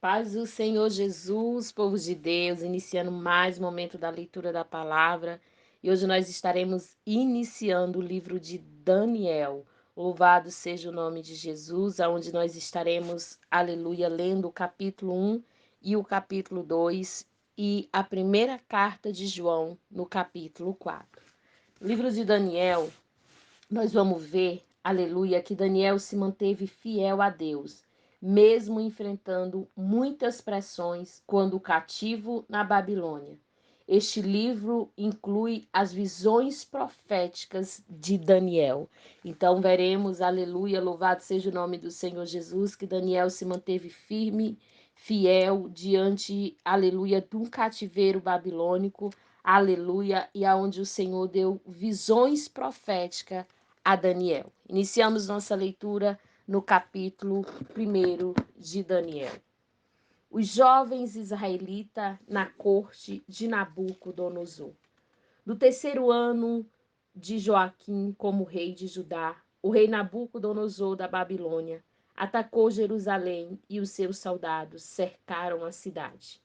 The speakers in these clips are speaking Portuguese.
Paz do Senhor Jesus, povo de Deus, iniciando mais um momento da leitura da palavra. E hoje nós estaremos iniciando o livro de Daniel. Louvado seja o nome de Jesus, aonde nós estaremos, aleluia, lendo o capítulo 1 e o capítulo 2 e a primeira carta de João no capítulo 4. No livro de Daniel, nós vamos ver, aleluia, que Daniel se manteve fiel a Deus, mesmo enfrentando muitas pressões quando cativo na Babilônia. Este livro inclui as visões proféticas de Daniel. Então veremos, aleluia, louvado seja o nome do Senhor Jesus, que Daniel se manteve firme, fiel diante, aleluia, de um cativeiro babilônico, aleluia, e aonde o Senhor deu visões proféticas a Daniel. Iniciamos nossa leitura no capítulo 1 de Daniel. Os jovens israelitas na corte de Nabucodonosor. No terceiro ano de Joaquim como rei de Judá, o rei Nabucodonosor da Babilônia atacou Jerusalém e os seus soldados cercaram a cidade.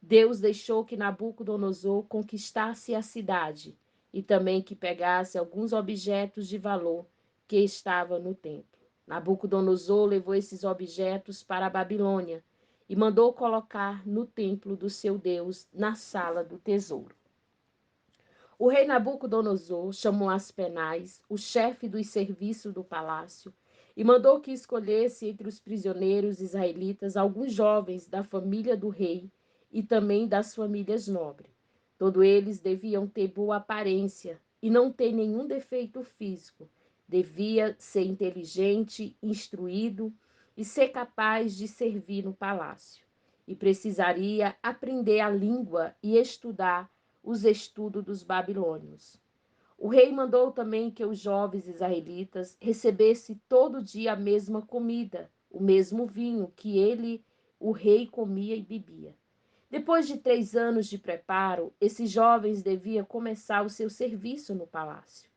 Deus deixou que Nabucodonosor conquistasse a cidade e também que pegasse alguns objetos de valor que estavam no templo. Nabucodonosor levou esses objetos para a Babilônia e mandou colocar no templo do seu Deus, na sala do tesouro. O rei Nabucodonosor chamou Aspenaz, o chefe dos serviços do palácio, e mandou que escolhesse entre os prisioneiros israelitas alguns jovens da família do rei e também das famílias nobres. Todos eles deviam ter boa aparência e não ter nenhum defeito físico. Devia ser inteligente, instruído e ser capaz de servir no palácio. E precisaria aprender a língua e estudar os estudos dos babilônios. O rei mandou também que os jovens israelitas recebessem todo dia a mesma comida, o mesmo vinho que ele, o rei, comia e bebia. Depois de 3 anos de preparo, esses jovens deviam começar o seu serviço no palácio.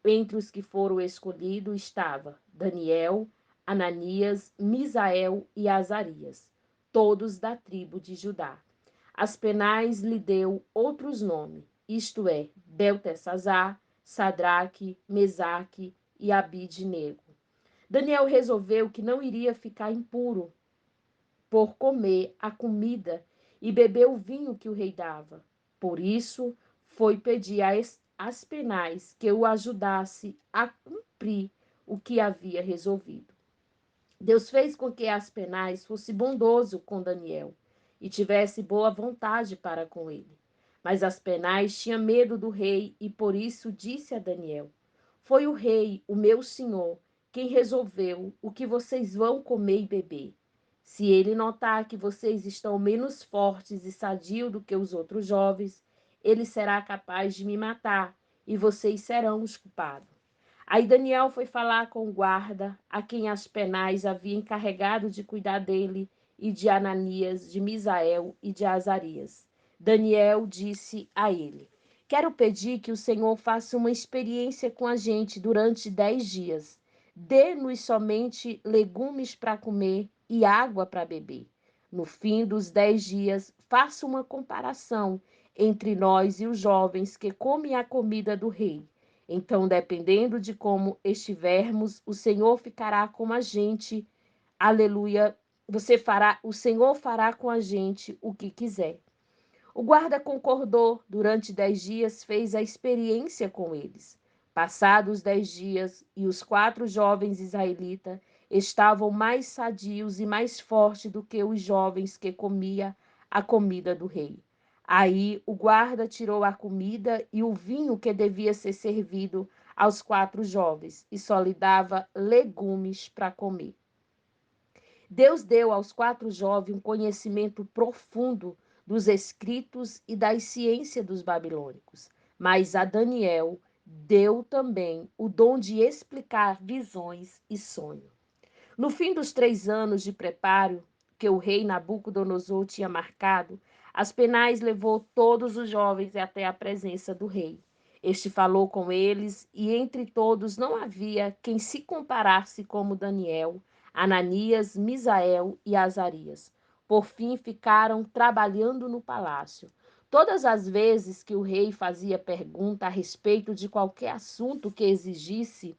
Entre os que foram escolhidos estava Daniel, Ananias, Misael e Azarias, todos da tribo de Judá. Aspenaz lhe deu outros nomes, isto é, Beltesazar, Sadraque, Mesaque e Abidnego. Daniel resolveu que não iria ficar impuro por comer a comida e beber o vinho que o rei dava. Por isso, foi pedir a Aspenaz que o ajudasse a cumprir o que havia resolvido. Deus fez com que Aspenaz fosse bondoso com Daniel e tivesse boa vontade para com ele. Mas Aspenaz tinha medo do rei e por isso disse a Daniel: Foi o rei, o meu senhor, quem resolveu o que vocês vão comer e beber. Se ele notar que vocês estão menos fortes e sadios do que os outros jovens, ele será capaz de me matar e vocês serão os culpados. Aí Daniel foi falar com o guarda, a quem Aspenaz havia encarregado de cuidar dele, e de Ananias, de Misael e de Azarias. Daniel disse a ele: Quero pedir que o Senhor faça uma experiência com a gente durante 10 dias. Dê-nos somente legumes para comer e água para beber. No fim dos 10 dias, faça uma comparação entre nós e os jovens que comem a comida do rei. Então, dependendo de como estivermos, o Senhor ficará com a gente. Aleluia. O Senhor fará com a gente o que quiser. O guarda concordou. Durante 10 dias, fez a experiência com eles. Passados 10 dias, e os 4 jovens israelitas estavam mais sadios e mais fortes do que os jovens que comia a comida do rei. Aí o guarda tirou a comida e o vinho que devia ser servido aos 4 jovens e só lhe dava legumes para comer. Deus deu aos 4 jovens um conhecimento profundo dos escritos e das ciências dos babilônicos, mas a Daniel deu também o dom de explicar visões e sonhos. No fim dos 3 anos de preparo que o rei Nabucodonosor tinha marcado, Aspenaz levou todos os jovens até a presença do rei. Este falou com eles, e entre todos não havia quem se comparasse como Daniel, Ananias, Misael e Azarias. Por fim, ficaram trabalhando no palácio. Todas as vezes que o rei fazia pergunta a respeito de qualquer assunto que exigisse,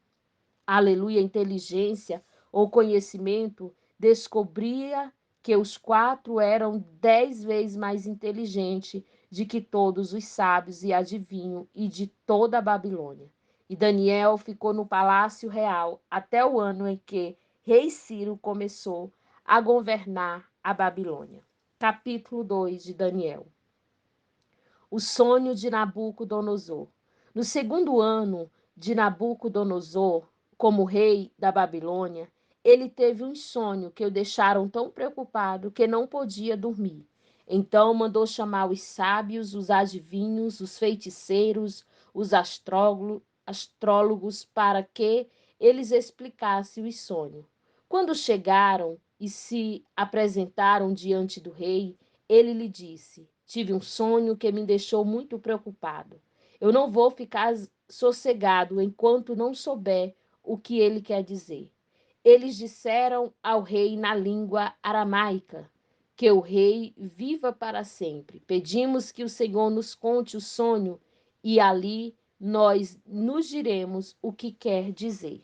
aleluia, inteligência ou conhecimento, descobria que os quatro eram 10 vezes mais inteligentes de que todos os sábios e adivinhos e de toda a Babilônia. E Daniel ficou no palácio real até o ano em que rei Ciro começou a governar a Babilônia. Capítulo 2 de Daniel. O sonho de Nabucodonosor. No segundo ano de Nabucodonosor, como rei da Babilônia, ele teve um sonho que o deixaram tão preocupado que não podia dormir. Então mandou chamar os sábios, os adivinhos, os feiticeiros, os astrólogos para que eles explicassem o sonho. Quando chegaram e se apresentaram diante do rei, ele lhe disse: Tive um sonho que me deixou muito preocupado. Eu não vou ficar sossegado enquanto não souber o que ele quer dizer. Eles disseram ao rei na língua aramaica: Que o rei viva para sempre. Pedimos que o Senhor nos conte o sonho e ali nós nos diremos o que quer dizer.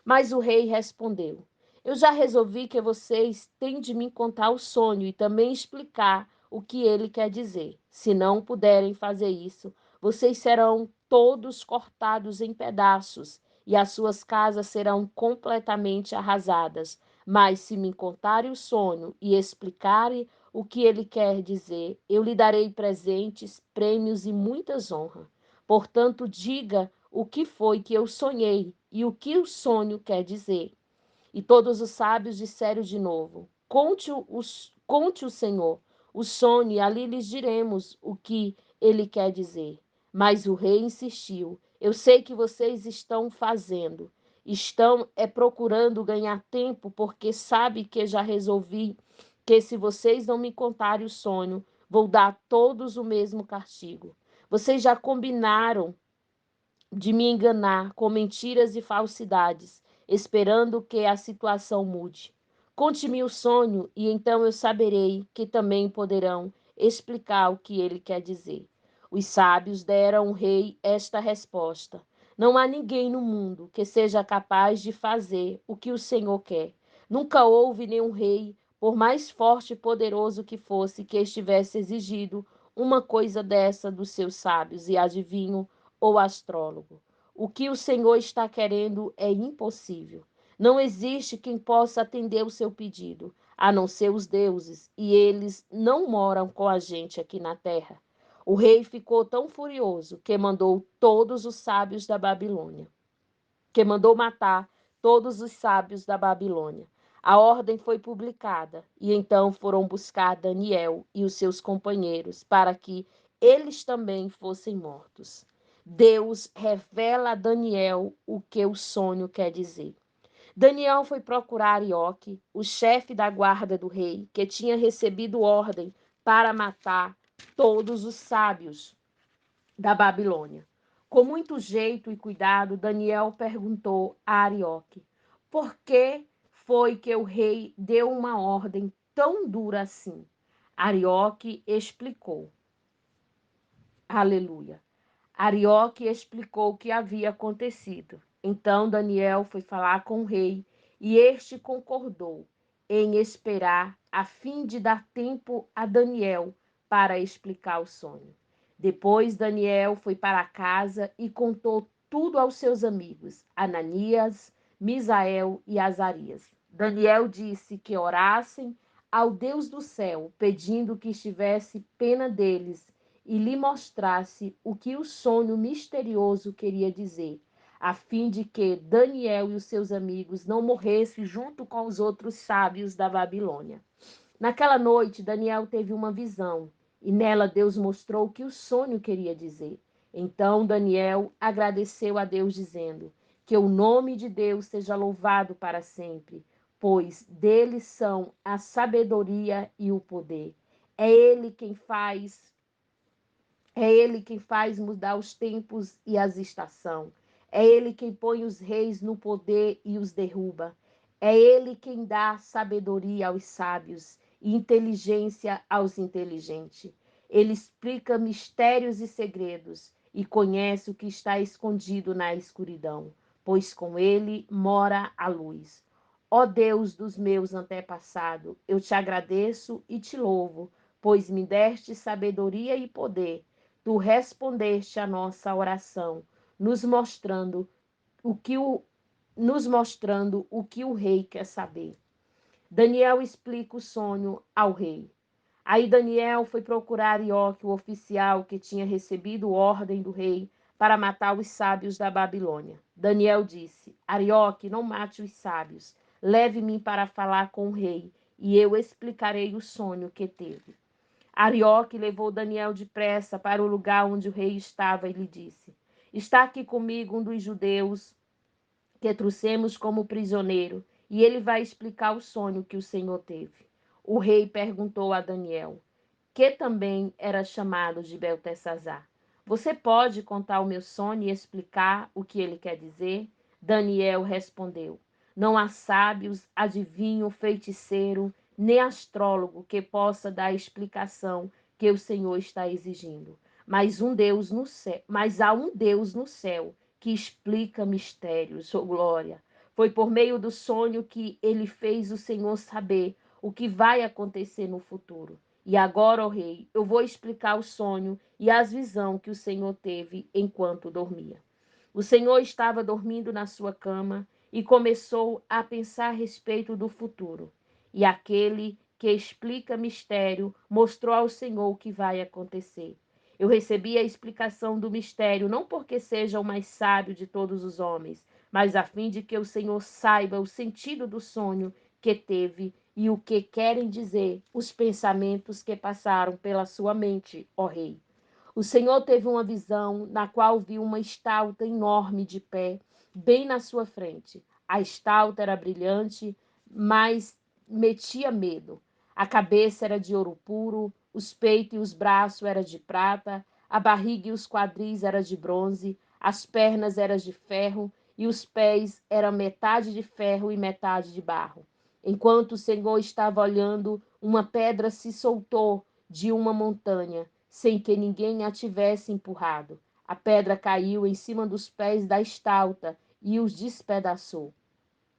Mas o rei respondeu: Eu já resolvi que vocês têm de me contar o sonho e também explicar o que ele quer dizer. Se não puderem fazer isso, vocês serão todos cortados em pedaços e as suas casas serão completamente arrasadas. Mas se me contarem o sonho e explicarem o que ele quer dizer, eu lhe darei presentes, prêmios e muitas honras. Portanto, diga o que foi que eu sonhei e o que o sonho quer dizer. E todos os sábios disseram de novo: conte o Senhor o sonho, e ali lhes diremos o que ele quer dizer. Mas o rei insistiu: Eu sei que vocês estão fazendo. Estão procurando ganhar tempo, porque sabe que já resolvi que se vocês não me contarem o sonho, vou dar a todos o mesmo castigo. Vocês já combinaram de me enganar com mentiras e falsidades, esperando que a situação mude. Conte-me o sonho e então eu saberei que também poderão explicar o que ele quer dizer. Os sábios deram ao rei esta resposta: Não há ninguém no mundo que seja capaz de fazer o que o Senhor quer. Nunca houve nenhum rei, por mais forte e poderoso que fosse, que estivesse exigido uma coisa dessa dos seus sábios e adivinho ou astrólogo. O que o Senhor está querendo é impossível. Não existe quem possa atender o seu pedido, a não ser os deuses, e eles não moram com a gente aqui na terra. O rei ficou tão furioso que mandou todos os sábios da Babilônia, que mandou matar todos os sábios da Babilônia. A ordem foi publicada e então foram buscar Daniel e os seus companheiros para que eles também fossem mortos. Deus revela a Daniel o que o sonho quer dizer. Daniel foi procurar Arioque, o chefe da guarda do rei, que tinha recebido ordem para matar todos os sábios da Babilônia. Com muito jeito e cuidado, Daniel perguntou a Arioque: Por que foi que o rei deu uma ordem tão dura assim? Arioque explicou. Aleluia. Arioque explicou o que havia acontecido. Então Daniel foi falar com o rei e este concordou em esperar a fim de dar tempo a Daniel para explicar o sonho. Depois Daniel foi para casa e contou tudo aos seus amigos, Ananias, Misael e Azarias. Daniel disse que orassem ao Deus do céu, pedindo que tivesse pena deles e lhe mostrasse o que o sonho misterioso queria dizer, a fim de que Daniel e os seus amigos não morressem junto com os outros sábios da Babilônia. Naquela noite, Daniel teve uma visão, e nela Deus mostrou o que o sonho queria dizer. Então Daniel agradeceu a Deus, dizendo: Que o nome de Deus seja louvado para sempre, pois dele são a sabedoria e o poder. É ele quem faz mudar os tempos e as estações. É ele quem põe os reis no poder e os derruba. É ele quem dá sabedoria aos sábios e inteligência aos inteligentes. Ele explica mistérios e segredos e conhece o que está escondido na escuridão, pois com ele mora a luz. Ó Deus dos meus antepassados, eu te agradeço e te louvo, pois me deste sabedoria e poder. Tu respondeste à nossa oração, nos mostrando o que o, nos mostrando o que o rei quer saber. Daniel explica o sonho ao rei. Aí Daniel foi procurar Arioque, o oficial que tinha recebido ordem do rei para matar os sábios da Babilônia. Daniel disse: Arioque, não mate os sábios. Leve-me para falar com o rei, e eu explicarei o sonho que teve. Arioque levou Daniel depressa para o lugar onde o rei estava e lhe disse: Está aqui comigo um dos judeus que trouxemos como prisioneiro, e ele vai explicar o sonho que o Senhor teve. O rei perguntou a Daniel, que também era chamado de Beltesazar: Você pode contar o meu sonho e explicar o que ele quer dizer? Daniel respondeu: Não há sábios, adivinho, feiticeiro, nem astrólogo que possa dar a explicação que o Senhor está exigindo. Mas há um Deus no céu que explica mistérios, oh glória. Foi por meio do sonho que ele fez o Senhor saber o que vai acontecer no futuro. E agora, ó rei, eu vou explicar o sonho e as visões que o Senhor teve enquanto dormia. O Senhor estava dormindo na sua cama e começou a pensar a respeito do futuro. E aquele que explica mistério mostrou ao Senhor o que vai acontecer. Eu recebi a explicação do mistério, não porque seja o mais sábio de todos os homens, mas a fim de que o Senhor saiba o sentido do sonho que teve e o que querem dizer os pensamentos que passaram pela sua mente, ó rei. O Senhor teve uma visão na qual viu uma estátua enorme de pé, bem na sua frente. A estátua era brilhante, mas metia medo. A cabeça era de ouro puro, os peitos e os braços eram de prata, a barriga e os quadris eram de bronze, as pernas eram de ferro e os pés eram metade de ferro e metade de barro. Enquanto o Senhor estava olhando, uma pedra se soltou de uma montanha, sem que ninguém a tivesse empurrado. A pedra caiu em cima dos pés da estátua e os despedaçou.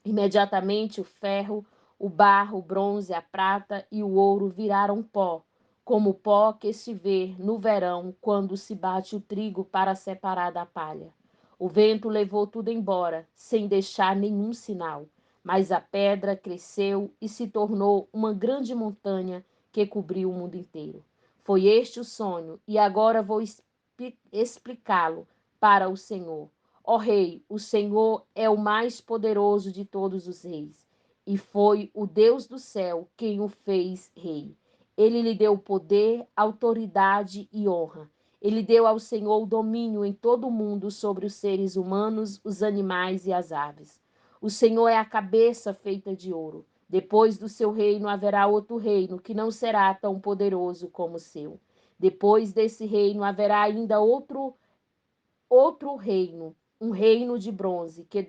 Imediatamente o ferro, o barro, o bronze, a prata e o ouro viraram pó, como o pó que se vê no verão quando se bate o trigo para separar da palha. O vento levou tudo embora, sem deixar nenhum sinal, mas a pedra cresceu e se tornou uma grande montanha que cobriu o mundo inteiro. Foi este o sonho, e agora vou explicá-lo para o Senhor. Ó Rei, o Senhor é o mais poderoso de todos os reis, e foi o Deus do céu quem o fez rei. Ele lhe deu poder, autoridade e honra. Ele deu ao Senhor o domínio em todo o mundo sobre os seres humanos, os animais e as aves. O Senhor é a cabeça feita de ouro. Depois do seu reino haverá outro reino que não será tão poderoso como o seu. Depois desse reino haverá ainda outro reino, um reino de bronze que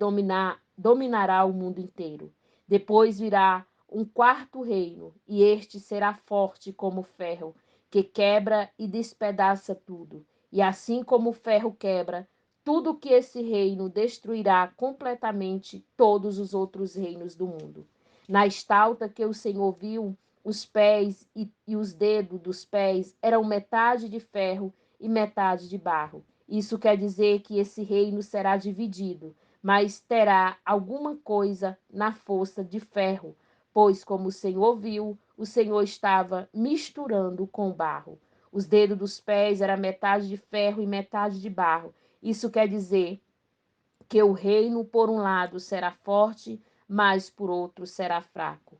dominará o mundo inteiro. Depois virá um quarto reino, e este será forte como ferro, que quebra e despedaça tudo. E assim como o ferro quebra, tudo que esse reino destruirá completamente todos os outros reinos do mundo. Na estátua que o Senhor viu, os pés e os dedos dos pés eram metade de ferro e metade de barro. Isso quer dizer que esse reino será dividido, mas terá alguma coisa na força de ferro, pois, como o Senhor viu, o Senhor estava misturando com barro. Os dedos dos pés eram metade de ferro e metade de barro. Isso quer dizer que o reino, por um lado, será forte, mas por outro será fraco.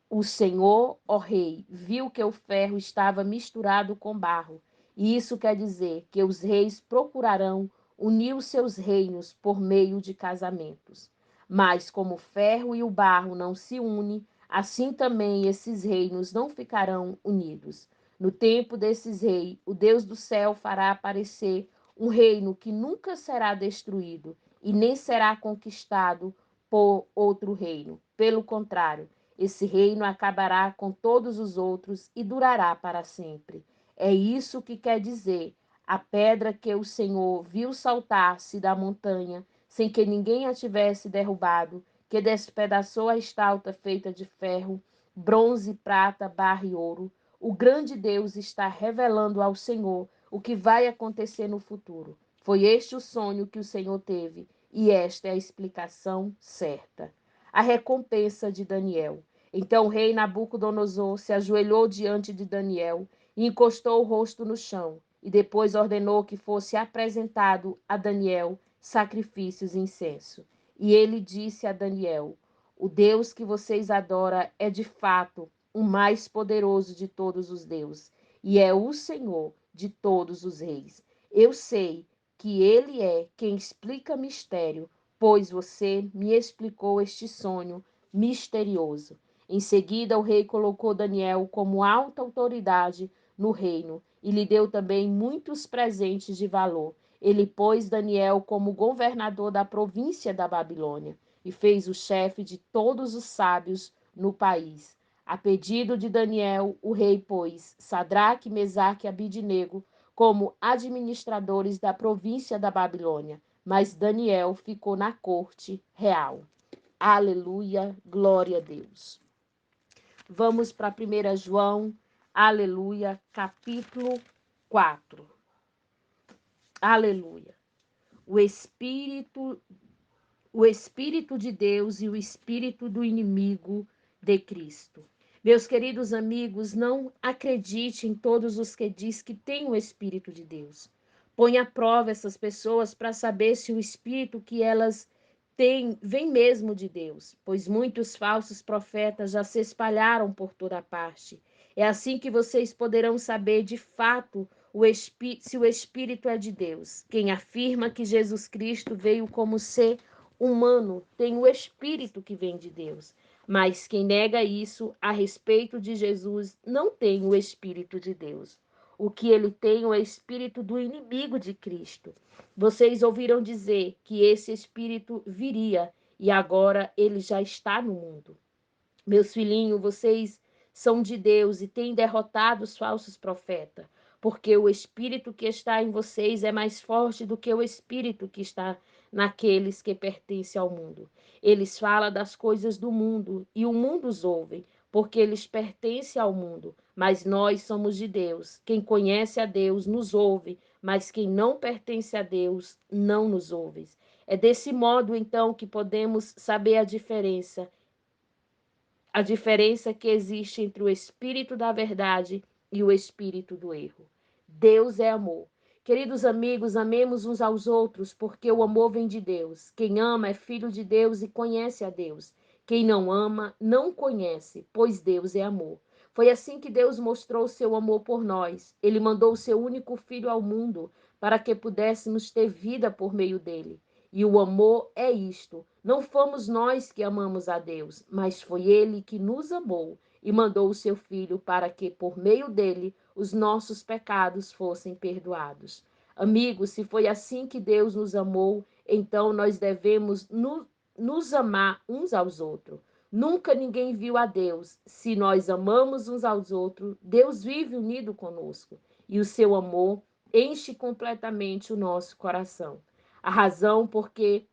O Senhor, ó rei, viu que o ferro estava misturado com barro, e isso quer dizer que os reis procurarão unir os seus reinos por meio de casamentos. Mas como o ferro e o barro não se unem, assim também esses reinos não ficarão unidos. No tempo desses reis, o Deus do céu fará aparecer um reino que nunca será destruído e nem será conquistado por outro reino. Pelo contrário, Esse reino acabará com todos os outros e durará para sempre. É isso que quer dizer a pedra que o Senhor viu saltar-se da montanha, sem que ninguém a tivesse derrubado, que despedaçou a estátua feita de ferro, bronze, prata, barro e ouro. O grande Deus está revelando ao Senhor o que vai acontecer no futuro. Foi este o sonho que o Senhor teve, e esta é a explicação certa. A recompensa de Daniel. Então o rei Nabucodonosor se ajoelhou diante de Daniel e encostou o rosto no chão, e depois ordenou que fosse apresentado a Daniel sacrifícios e incenso. E ele disse a Daniel: o Deus que vocês adoram é de fato o mais poderoso de todos os deuses, e é o Senhor de todos os reis. Eu sei que ele é quem explica mistério, pois você me explicou este sonho misterioso. Em seguida, o rei colocou Daniel como alta autoridade no reino e lhe deu também muitos presentes de valor. Ele pôs Daniel como governador da província da Babilônia e fez o chefe de todos os sábios no país. A pedido de Daniel, o rei pôs Sadraque, Mesaque e Abidnego como administradores da província da Babilônia, mas Daniel ficou na corte real. Aleluia, glória a Deus. Vamos para 1 João, aleluia, capítulo 4. Aleluia. O Espírito de Deus e o espírito do inimigo de Cristo. Meus queridos amigos, não acredite em todos os que diz que tem o Espírito de Deus. Põe à prova essas pessoas para saber se o Espírito que elas têm vem mesmo de Deus, pois muitos falsos profetas já se espalharam por toda parte. É assim que vocês poderão saber de fato se o Espírito é de Deus. Quem afirma que Jesus Cristo veio como ser humano tem o Espírito que vem de Deus. Mas quem nega isso a respeito de Jesus não tem o Espírito de Deus. O que ele tem é o espírito do inimigo de Cristo. Vocês ouviram dizer que esse espírito viria e agora ele já está no mundo. Meus filhinhos, vocês são de Deus e têm derrotado os falsos profetas, porque o espírito que está em vocês é mais forte do que o espírito que está naqueles que pertencem ao mundo. Eles falam das coisas do mundo e o mundo os ouve, porque eles pertencem ao mundo, mas nós somos de Deus. Quem conhece a Deus nos ouve, mas quem não pertence a Deus não nos ouve. É desse modo, então, que podemos saber a diferença que existe entre o espírito da verdade e o espírito do erro. Deus é amor. Queridos amigos, amemos uns aos outros, porque o amor vem de Deus. Quem ama é filho de Deus e conhece a Deus. Quem não ama, não conhece, pois Deus é amor. Foi assim que Deus mostrou seu amor por nós. Ele mandou o seu único filho ao mundo para que pudéssemos ter vida por meio dele. E o amor é isto: não fomos nós que amamos a Deus, mas foi ele que nos amou e mandou o seu filho para que, por meio dele, os nossos pecados fossem perdoados. Amigos, se foi assim que Deus nos amou, então nós devemos nos amar uns aos outros. Nunca ninguém viu a Deus. Se nós amamos uns aos outros, Deus vive unido conosco e o seu amor enche completamente o nosso coração. A razão porque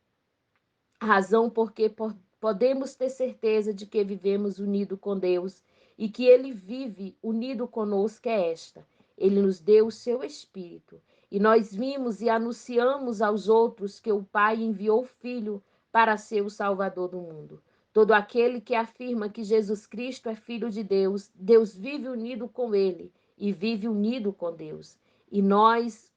podemos ter certeza de que vivemos unido com Deus e que Ele vive unido conosco é esta: Ele nos deu o seu Espírito. E nós vimos e anunciamos aos outros que o Pai enviou o Filho para ser o Salvador do mundo. Todo aquele que afirma que Jesus Cristo é Filho de Deus, Deus vive unido com Ele e vive unido com Deus. E nós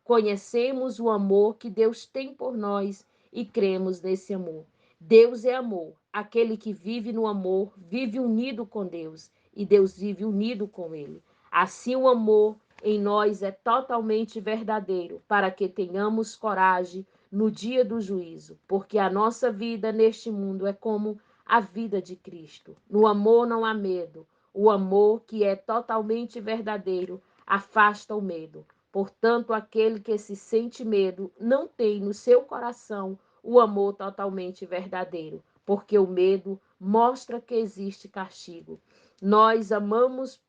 conhecemos o amor que Deus tem por nós e cremos nesse amor. Deus é amor. Aquele que vive no amor vive unido com Deus e Deus vive unido com ele. Assim, o amor em nós é totalmente verdadeiro, para que tenhamos coragem no dia do juízo, porque a nossa vida neste mundo é como a vida de Cristo. No amor não há medo. O amor, que é totalmente verdadeiro, afasta o medo. Portanto, aquele que se sente medo não tem no seu coração o amor totalmente verdadeiro, porque o medo mostra que existe castigo. Nós amamos,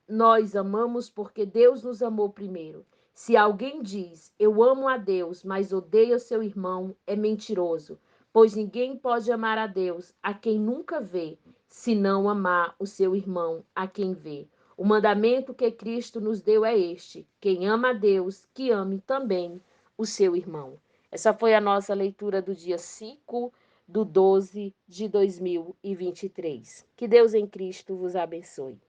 nós amamos porque Deus nos amou primeiro. Se alguém diz, eu amo a Deus, mas odeia seu irmão, é mentiroso, pois ninguém pode amar a Deus a quem nunca vê, se não amar o seu irmão a quem vê. O mandamento que Cristo nos deu é este: quem ama a Deus, que ame também o seu irmão. Essa foi a nossa leitura do dia 5/12/2023. Que Deus em Cristo vos abençoe.